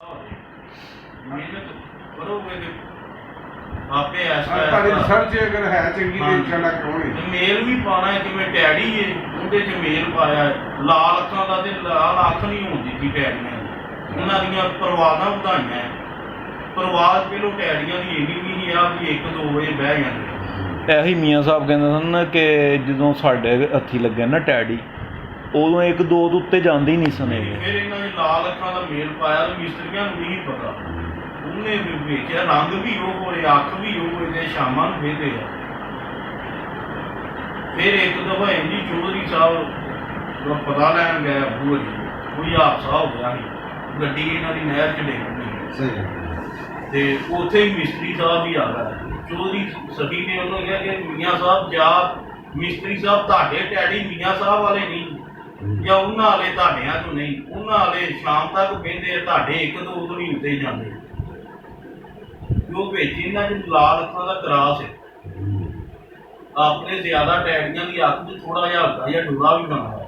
ਮਿਹਨਤ ਕਰੋਗੇ ਤੇ ਆਪੇ ਤੁਹਾਡੀ ਰਿਸਰਚ ਅਗਰ ਹੈ ਚੰਗੀ ਤੇ ਇੰਸ਼ਾਅੱਲਾ ਕਿਉਂ ਨਹੀਂ। ਤੇ ਮੇਲ ਵੀ ਪਾਉਣਾ ਹੈ, ਜਿਵੇਂ ਟੈਡੀ ਏ ਉਹਦੇ 'ਚ ਮੇਲ ਪਾਇਆ ਹੈ। ਲਾਲ ਅੱਖਾਂ ਦਾ ਤੇ ਲਾਲ ਅੱਖ ਨਹੀਂ ਹੁੰਦੀ ਸੀ ਟੈਡੀਆਂ ਦੀ, ਉਹਨਾਂ ਦੀਆਂ ਪਰਵਾਜ਼ਾਂ ਵਧਾਈਆਂ ਹੈ। ਪਰਵਾਜ਼ ਪਹਿਲੋਂ ਟੈਡੀਆਂ ਦੀ ਇੰਨੀ ਵੀ ਨਹੀਂ ਆ ਵੀ 1-2 ਵਜੇ ਬਹਿ ਜਾਂਦੇ। ਇਹੀ ਮੀਆਂ ਸਾਹਿਬ ਕਹਿੰਦੇ ਸਨ ਕਿ ਜਦੋਂ ਸਾਡੇ ਹੱਥੀ ਲੱਗਿਆ ਨਾ ਟੈਡੀ, ਉਦੋਂ 1-2 ਤੋਂ ਉੱਤੇ ਜਾਂਦੇ ਹੀ ਨਹੀਂ ਸਨ। ਫਿਰ ਇਹਨਾਂ ਨੇ ਲਾਲ ਅੱਖਾਂ ਦਾ ਮੇਲ ਪਾਇਆ, ਮਿਸਤਰੀਆਂ ਨੂੰ ਨਹੀਂ ਪਤਾ। ਉਹਨੇ ਵੀ ਵੇਖਿਆ ਰੰਗ ਵੀ ਉਹ ਹੋਏ, ਅੱਖ ਵੀ ਉਹ ਹੋਏ, ਤੇ ਸ਼ਾਮਾਂ ਨੂੰ ਵੇਖਦੇ ਆ। ਫਿਰ ਇੱਕ ਦਫਾ ਇੰਨੀ ਚੌਧਰੀ ਸਾਹਿਬ ਪਤਾ ਲੈਣ ਗਏ ਬੂਹੇ, ਕੋਈ ਹਾਦਸਾ ਹੋ ਗਿਆ ਸੀ, ਗੱਡੀ ਇਹਨਾਂ ਦੀ ਨਹਿਰ 'ਚ ਡਿੱਗ ਗਈ ਤੇ ਉੱਥੇ ਹੀ ਮਿਸਤਰੀ ਸਾਹਿਬ ਵੀ ਆ ਗਿਆ। ਚੌਧਰੀ ਸਤੀ ਨੇ ਉਹਨੂੰ ਕਿਹਾ ਕਿ ਮੀਆਂ ਸਾਹਿਬ ਜਾ, ਮਿਸਤਰੀ ਸਾਹਿਬ ਤੁਹਾਡੇ ਟੈਡੀ ਮੀਆਂ ਸਾਹਿਬ ਵਾਲੇ ਨਹੀਂ, ਜਾਂ ਉਹਨਾਂ ਵਾਲੇ ਤੁਹਾਡਿਆਂ ਤੋਂ ਨਹੀਂ, ਉਹਨਾਂ ਵਾਲੇ ਸ਼ਾਮ ਤੱਕ ਬਹਿੰਦੇ ਆ, ਤੁਹਾਡੇ 1-2 ਤੋਂ ਨਹੀਂ ਉੱਤੇ ਜਾਂਦੇ। ਜੋ ਵਿੱਚ ਇਹਨਾਂ 'ਚ ਲਾਲ ਅੱਖਾਂ ਦਾ ਕਰਾਸ ਹੈ, ਆਪਣੇ ਜ਼ਿਆਦਾ ਟੈਡੀਆਂ ਦੀ ਅੱਖ 'ਚ ਥੋੜਾ ਜਿਹਾ ਹਲਕਾ ਜਿਹਾ ਡੋਰਾ ਵੀ ਬਣਦਾ ਹੈ।